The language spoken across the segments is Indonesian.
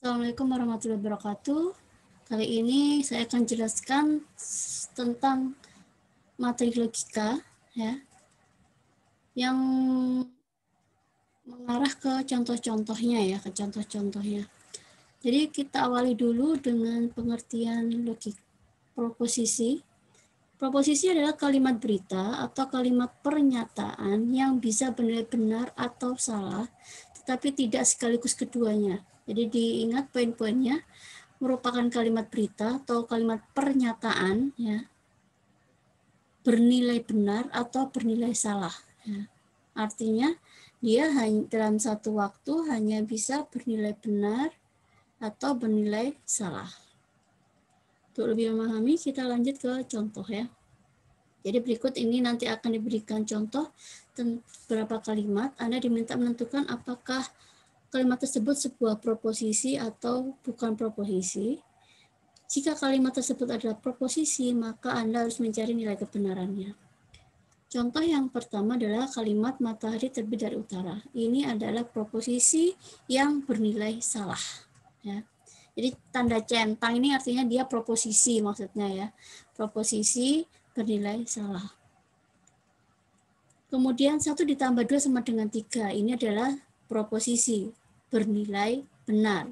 Assalamualaikum warahmatullahi wabarakatuh. Kali ini saya akan jelaskan tentang materi logika ya, yang mengarah ke contoh-contohnya ya, ke contoh-contohnya. Jadi kita awali dulu dengan pengertian logika proposisi. Proposisi adalah kalimat berita atau kalimat pernyataan yang bisa benar atau salah, tetapi tidak sekaligus keduanya. Jadi diingat poin-poinnya, merupakan kalimat berita atau kalimat pernyataan ya, bernilai benar atau bernilai salah ya. Artinya dia dalam satu waktu hanya bisa bernilai benar atau bernilai salah. Untuk lebih memahami, kita lanjut ke contoh ya. Jadi berikut ini nanti akan diberikan contoh beberapa kalimat. Anda diminta menentukan apakah kalimat tersebut sebuah proposisi atau bukan proposisi. Jika kalimat tersebut adalah proposisi, maka Anda harus mencari nilai kebenarannya. Contoh yang pertama adalah kalimat matahari terbit dari utara. Ini adalah proposisi yang bernilai salah. Ya. Jadi tanda centang ini artinya dia proposisi maksudnya ya. Proposisi bernilai salah. Kemudian 1 ditambah 2 sama dengan 3. Ini adalah proposisi bernilai benar.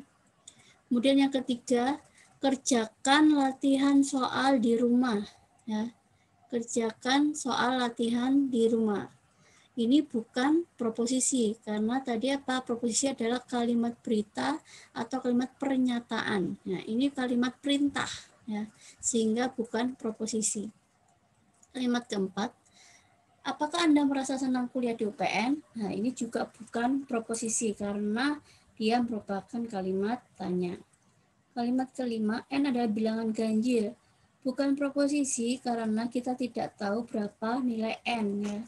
Kemudian yang ketiga, kerjakan latihan soal di rumah. Ya. Kerjakan soal latihan di rumah. Ini bukan proposisi, karena tadi apa? Proposisi adalah kalimat berita atau kalimat pernyataan. Nah, ini kalimat perintah, ya, sehingga bukan proposisi. Kalimat keempat, apakah Anda merasa senang kuliah di UPN? Nah, ini juga bukan proposisi, karena dia merupakan kalimat tanya. Kalimat kelima, N adalah bilangan ganjil. Bukan proposisi karena kita tidak tahu berapa nilai N ya.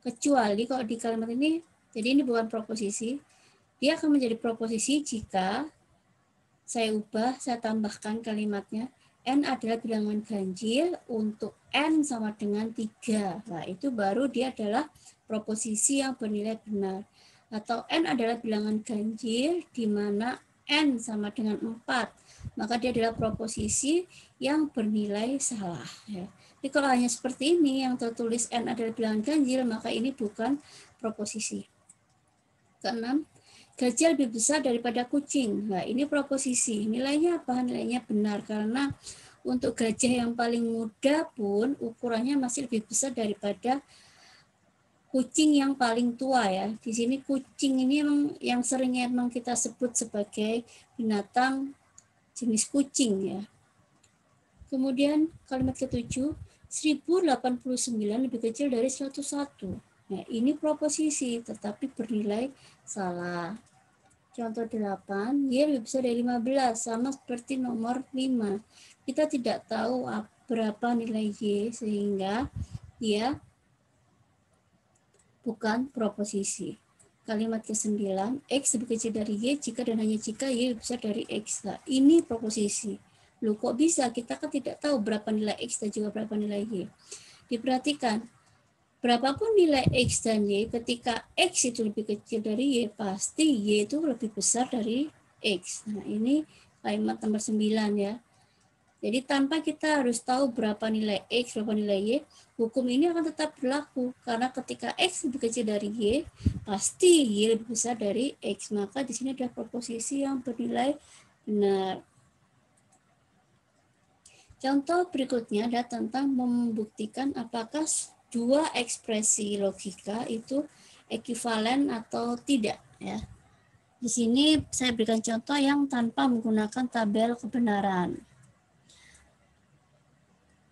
Kecuali kalau di kalimat ini, jadi ini bukan proposisi. Dia akan menjadi proposisi jika saya ubah, saya tambahkan kalimatnya. N adalah bilangan ganjil untuk N sama dengan 3. Nah, itu baru dia adalah proposisi yang bernilai benar. Atau N adalah bilangan ganjil di mana N sama dengan 4, maka dia adalah proposisi yang bernilai salah. Ya. Jadi kalau hanya seperti ini, yang tertulis N adalah bilangan ganjil, maka ini bukan proposisi. Keenam, gajah lebih besar daripada kucing. Nah, ini proposisi. Nilainya apa? Nilainya benar, karena untuk gajah yang paling muda pun ukurannya masih lebih besar daripada kucing yang paling tua ya. Di sini kucing ini memang yang seringnya memang kita sebut sebagai binatang jenis kucing ya. Kemudian kalimat ketujuh, 1089 lebih kecil dari 101. Nah, ini proposisi tetapi bernilai salah. Contoh 8, Y lebih besar dari 15, sama seperti nomor 5. Kita tidak tahu berapa nilai Y sehingga dia bukan proposisi. Kalimat ke-9, X lebih kecil dari Y jika dan hanya jika Y lebih besar dari X. Nah, ini proposisi. Loh, kok bisa? Kita kan tidak tahu berapa nilai X dan juga berapa nilai Y. Diperhatikan, berapapun nilai X dan Y, ketika X itu lebih kecil dari Y, pasti Y itu lebih besar dari X. Nah, ini kalimat nomor 9 ya. Jadi tanpa kita harus tahu berapa nilai X, berapa nilai Y, hukum ini akan tetap berlaku. Karena ketika X lebih kecil dari Y, pasti Y lebih besar dari X. Maka di sini ada proposisi yang bernilai benar. Contoh berikutnya adalah tentang membuktikan apakah dua ekspresi logika itu ekuivalen atau tidak. Ya. Di sini saya berikan contoh yang tanpa menggunakan tabel kebenaran.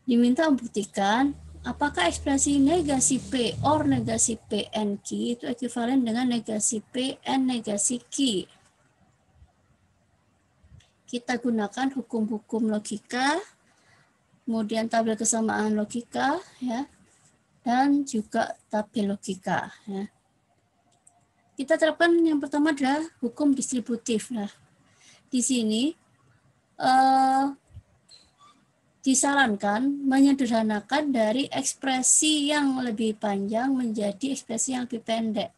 Diminta membuktikan apakah ekspresi negasi P or negasi P N Q itu ekuivalen dengan negasi P N negasi Q. Kita gunakan hukum-hukum logika, kemudian tabel kesamaan logika, ya, dan juga tabel logika. Ya. Kita terapkan yang pertama adalah hukum distributif. Nah, di sini disarankan menyederhanakan dari ekspresi yang lebih panjang menjadi ekspresi yang lebih pendek.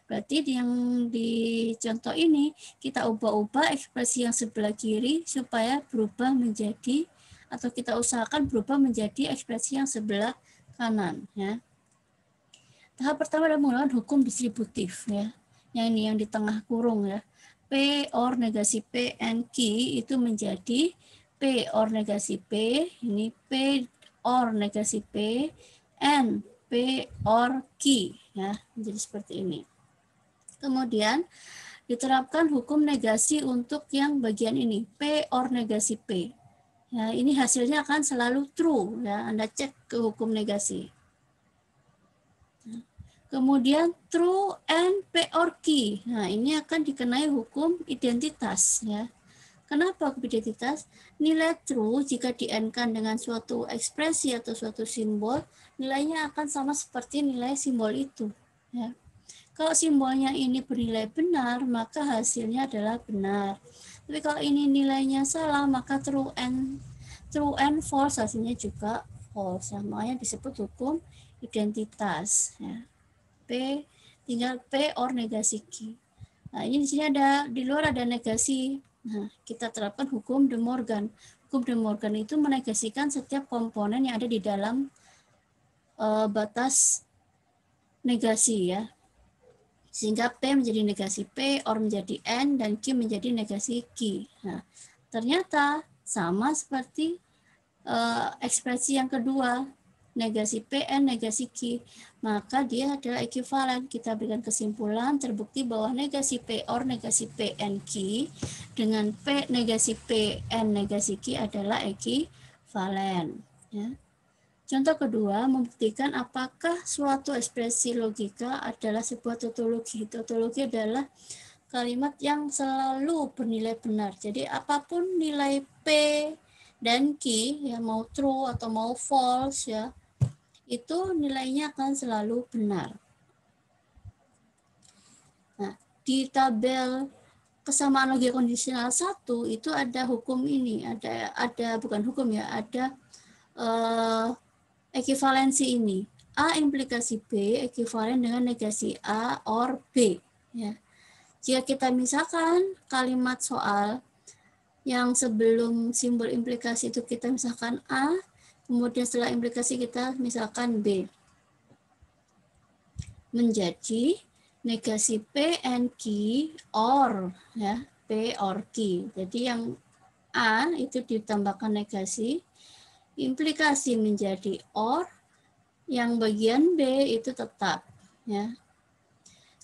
Berarti yang di contoh ini kita ubah-ubah ekspresi yang sebelah kiri supaya berubah menjadi, atau kita usahakan berubah menjadi ekspresi yang sebelah kanan ya. Tahap pertama adalah menggunakan hukum distributif ya. Yang ini yang di tengah kurung ya. P or negasi P and Q itu menjadi P or negasi P, ini P or negasi P, and P or Q ya. Menjadi seperti ini. Kemudian diterapkan hukum negasi untuk yang bagian ini, P or negasi P. Ya, ini hasilnya akan selalu true ya. Anda cek ke hukum negasi. Kemudian true and P or Q. Nah, ini akan dikenai hukum identitas ya. Kenapa hukum identitas? Nilai true jika di-n-kan dengan suatu ekspresi atau suatu simbol, nilainya akan sama seperti nilai simbol itu ya. Kalau simbolnya ini bernilai benar, maka hasilnya adalah benar. Tapi kalau ini nilainya salah, maka true and false hasilnya juga false. Ya, makanya disebut hukum identitas. Ya. P tinggal P or negasi Q. Nah, ini di sini ada di luar ada negasi. Nah, kita terapkan hukum De Morgan. Hukum De Morgan itu menegasikan setiap komponen yang ada di dalam batas negasi ya. Sehingga P menjadi negasi P, OR menjadi N, dan Q menjadi negasi Q. Nah, ternyata sama seperti ekspresi yang kedua, negasi P, N, negasi Q. Maka dia adalah ekuivalen. Kita berikan kesimpulan, terbukti bahwa negasi P, OR negasi P, N, Q dengan P, negasi P, N, negasi Q adalah ekuivalen. Ya. Contoh kedua, membuktikan apakah suatu ekspresi logika adalah sebuah tautologi. Tautologi adalah kalimat yang selalu bernilai benar. Jadi apapun nilai P dan Q, ya mau true atau mau false ya, itu nilainya akan selalu benar. Nah, di tabel kesamaan logika kondisional 1 itu ada hukum ini, ada bukan hukum ya, ada ekuivalensi ini. A implikasi B ekuivalen dengan negasi A or B. Ya. Jika kita misalkan kalimat soal yang sebelum simbol implikasi itu kita misalkan A, kemudian setelah implikasi kita misalkan B. Menjadi negasi P and Q or ya, P or Q. Jadi yang A itu ditambahkan negasi, implikasi menjadi OR, yang bagian B itu tetap ya.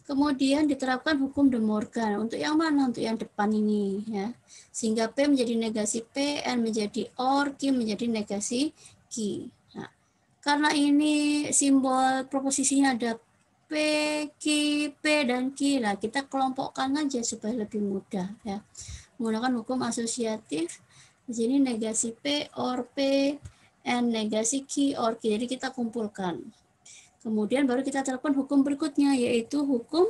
Kemudian diterapkan hukum De Morgan untuk yang mana? Untuk yang depan ini ya. Sehingga P menjadi negasi P, N menjadi OR, Q menjadi negasi Q. Nah, karena ini simbol proposisinya ada P, Q, P dan Q lah, kita kelompokkan aja supaya lebih mudah ya. Menggunakan hukum asosiatif. Di sini negasi P or P, N negasi Q or Q. Jadi kita kumpulkan. Kemudian baru kita terapkan hukum berikutnya, yaitu hukum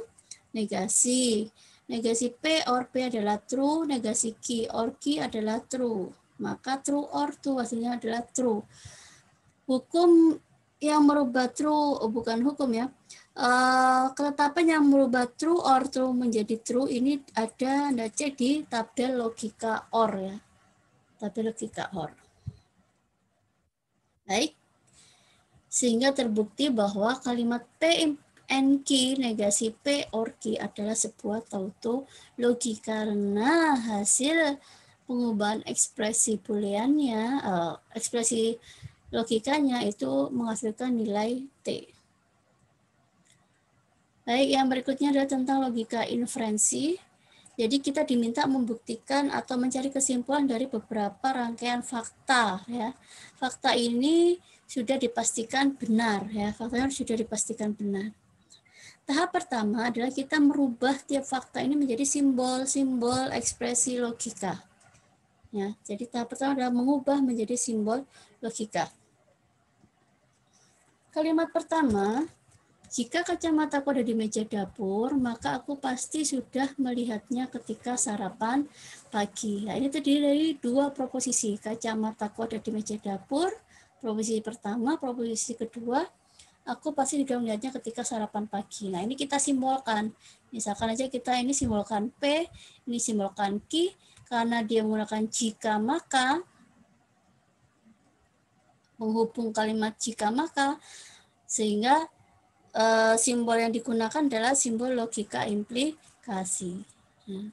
negasi. Negasi P or P adalah true, negasi Q or Q adalah true. Maka true or true hasilnya adalah true. Hukum yang merubah true, bukan hukum ya, ketetapan yang merubah true or true menjadi true ini ada, Anda cek di tabel logika OR ya. Tabel logika OR. Baik. Sehingga terbukti bahwa kalimat P and Q negasi P or Q adalah sebuah tautologi karena hasil pengubahan ekspresi booleannya, ekspresi logikanya itu menghasilkan nilai T. Baik, yang berikutnya adalah tentang logika inferensi. Jadi kita diminta membuktikan atau mencari kesimpulan dari beberapa rangkaian fakta ya. Fakta ini sudah dipastikan benar ya. Faktanya sudah dipastikan benar. Tahap pertama adalah kita merubah tiap fakta ini menjadi simbol-simbol ekspresi logika. Ya, jadi tahap pertama adalah mengubah menjadi simbol logika. Kalimat pertama, jika kacamataku ada di meja dapur, maka aku pasti sudah melihatnya ketika sarapan pagi. Nah, ini terdiri dari dua proposisi. Kacamataku ada di meja dapur, proposisi pertama, proposisi kedua. aku pasti juga melihatnya ketika sarapan pagi. Nah, ini kita simbolkan. Misalkan aja kita ini simbolkan P, ini simbolkan Q, karena dia menggunakan jika maka, menghubung kalimat jika maka, sehingga simbol yang digunakan adalah simbol logika implikasi. Nah,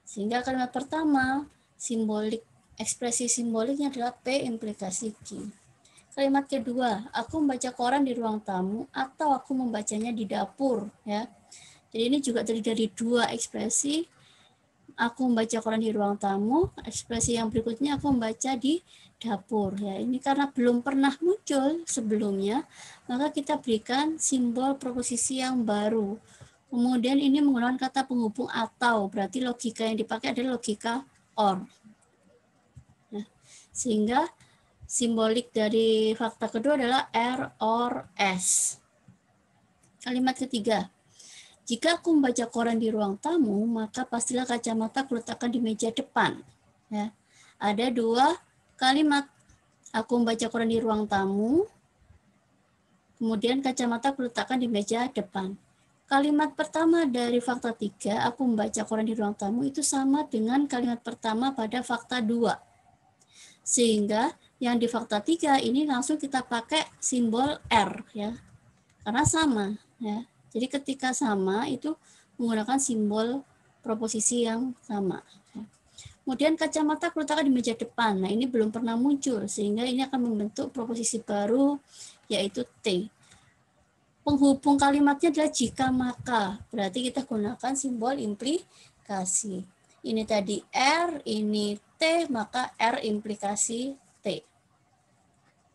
sehingga kalimat pertama, ekspresi simboliknya adalah P implikasi Q. Kalimat kedua, aku membaca koran di ruang tamu atau aku membacanya di dapur, ya. Jadi ini juga terdiri dari dua ekspresi. Aku membaca koran di ruang tamu, ekspresi yang berikutnya aku membaca di dapur, ya. Ini karena belum pernah muncul sebelumnya, maka kita berikan simbol proposisi yang baru. Kemudian ini menggunakan kata penghubung atau, berarti logika yang dipakai adalah logika OR. Nah, sehingga simbolik dari fakta kedua adalah R or S. Kalimat ketiga, jika aku membaca koran di ruang tamu, maka pastilah kacamata kuletakkan di meja depan. Ya. Ada dua kalimat, aku membaca koran di ruang tamu, kemudian kacamata kuletakkan di meja depan. Kalimat pertama dari fakta 3, aku membaca koran di ruang tamu, itu sama dengan kalimat pertama pada fakta 2. Sehingga yang di fakta 3 ini langsung kita pakai simbol R, ya, karena sama, ya. Jadi ketika sama itu menggunakan simbol proposisi yang sama, ya. Kemudian kacamata kuletakkan di meja depan. Nah, ini belum pernah muncul sehingga ini akan membentuk proposisi baru yaitu T. Penghubung kalimatnya adalah jika maka, berarti kita gunakan simbol implikasi. Ini tadi R, ini T, maka R implikasi T.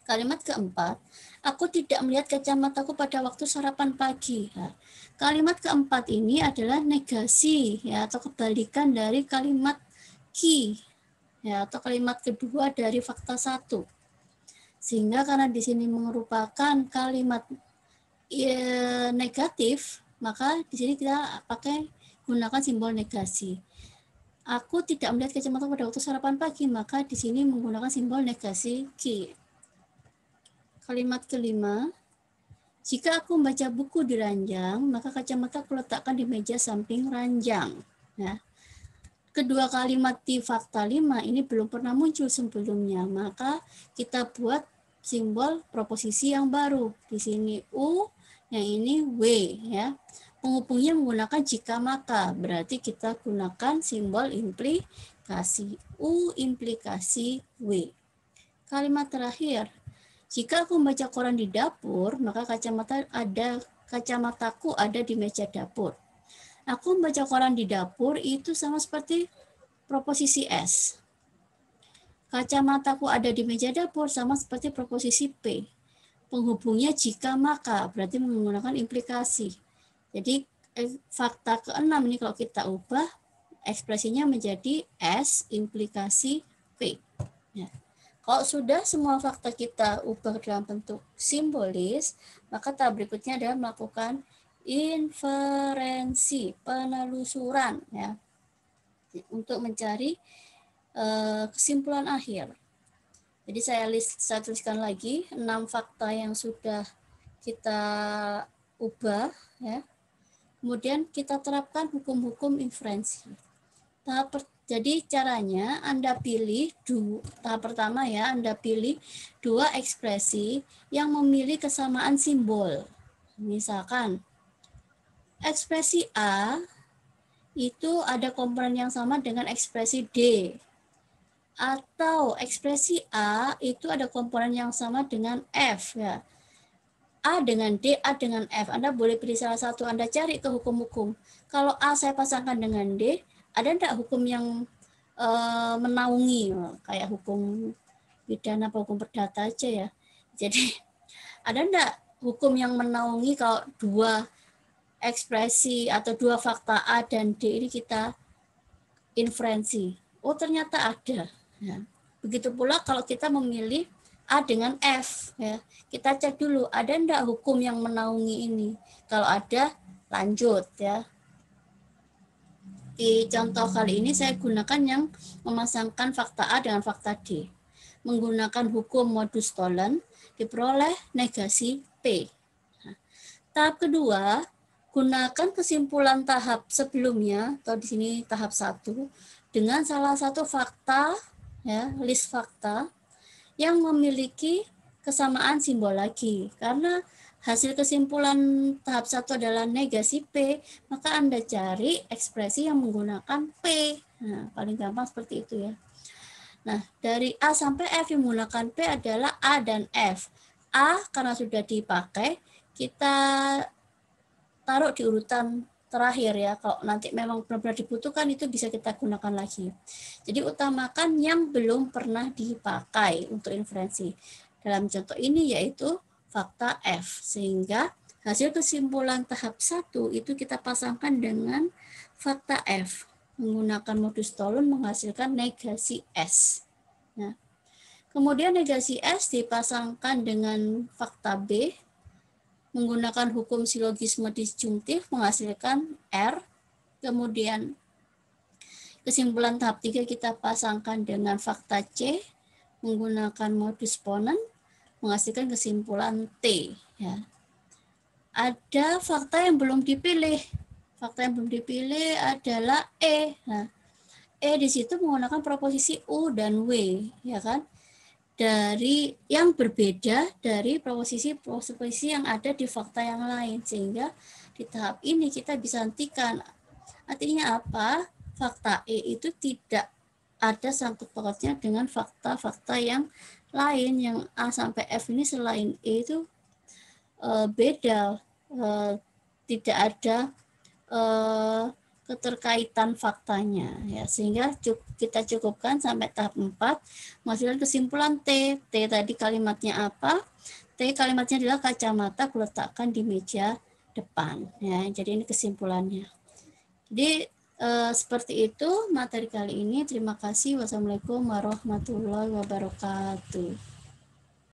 Kalimat keempat, aku tidak melihat kacamataku pada waktu sarapan pagi. Nah, kalimat keempat ini adalah negasi, ya, atau kebalikan dari kalimat Q, ya, atau kalimat kedua dari fakta 1. Sehingga karena di sini merupakan kalimat negatif, maka di sini kita gunakan simbol negasi. Aku tidak melihat kacamata pada waktu sarapan pagi, maka di sini menggunakan simbol negasi Q. Kalimat kelima, jika aku membaca buku di ranjang, maka kacamata aku letakkan di meja samping ranjang. Nah, kedua kalimat di fakta 5 ini belum pernah muncul sebelumnya, maka kita buat simbol proposisi yang baru. Di sini U, yang ini W, ya. Penghubungnya menggunakan jika maka, berarti kita gunakan simbol implikasi. U implikasi W. Kalimat terakhir, jika aku membaca koran di dapur, maka kacamataku ada di meja dapur. Aku membaca koran di dapur itu sama seperti proposisi S. Kacamataku ada di meja dapur sama seperti proposisi P. Penghubungnya jika maka, berarti menggunakan implikasi. Jadi fakta ke-6 ini kalau kita ubah, ekspresinya menjadi S implikasi P. Ya. Kalau sudah semua fakta kita ubah dalam bentuk simbolis, maka tahap berikutnya adalah melakukan inferensi, penelusuran, ya, untuk mencari kesimpulan akhir. Jadi saya tuliskan lagi 6 fakta yang sudah kita ubah, ya. Kemudian kita terapkan hukum-hukum inferensi. Jadi caranya Anda pilih tahap pertama, ya, Anda pilih 2 ekspresi yang memiliki kesamaan simbol. Misalkan ekspresi A itu ada komponen yang sama dengan ekspresi D. Atau ekspresi A itu ada komponen yang sama dengan F, ya. A dengan D, A dengan F. Anda boleh pilih salah satu, Anda cari ke hukum-hukum. Kalau A saya pasangkan dengan D, ada enggak hukum yang menaungi, kayak hukum pidana atau hukum perdata aja, ya. Jadi ada enggak hukum yang menaungi kalau dua ekspresi atau dua fakta A dan D ini kita inferensi? Oh, ternyata ada. Ya. Begitu pula kalau kita memilih A dengan F, ya, kita cek dulu ada enggak hukum yang menaungi ini. Kalau ada, lanjut, ya. Di contoh kali ini saya gunakan yang memasangkan fakta A dengan fakta D. Menggunakan hukum modus tollens diperoleh negasi P. Tahap kedua, gunakan kesimpulan tahap sebelumnya atau di sini tahap 1 dengan salah satu fakta, ya, list fakta yang memiliki kesamaan simbol lagi. Karena hasil kesimpulan tahap 1 adalah negasi P, maka Anda cari ekspresi yang menggunakan P. Nah, paling gampang seperti itu ya. Nah, dari A sampai F yang menggunakan P adalah A dan F. A karena sudah dipakai, kita taruh di urutan terakhir ya. Kalau nanti memang benar-benar dibutuhkan itu bisa kita gunakan lagi. Jadi utamakan yang belum pernah dipakai untuk inferensi. Dalam contoh ini yaitu fakta F. Sehingga hasil kesimpulan tahap 1 itu kita pasangkan dengan fakta F. Menggunakan modus Tholen menghasilkan negasi S. Nah, kemudian negasi S dipasangkan dengan fakta B menggunakan hukum silogisme disjungtif menghasilkan R. Kemudian kesimpulan tahap 3 kita pasangkan dengan fakta C menggunakan modus Ponen menghasilkan kesimpulan T. Ya. Ada fakta yang belum dipilih. Fakta yang belum dipilih adalah E. Nah, E di situ menggunakan proposisi U dan W, ya kan? Dari yang berbeda dari proposisi yang ada di fakta yang lain, sehingga di tahap ini kita bisa hentikan. Artinya apa? Fakta E itu tidak ada sangkut pautnya dengan fakta-fakta yang lain. Yang A sampai F ini selain E itu beda, tidak ada keterkaitan faktanya ya, sehingga kita cukupkan sampai tahap 4 menghasilkan kesimpulan T. T tadi kalimatnya apa? T kalimatnya adalah kacamata kuletakkan di meja depan ya. Jadi ini kesimpulannya. Jadi seperti itu materi kali ini. Terima kasih. Wassalamualaikum warahmatullahi wabarakatuh.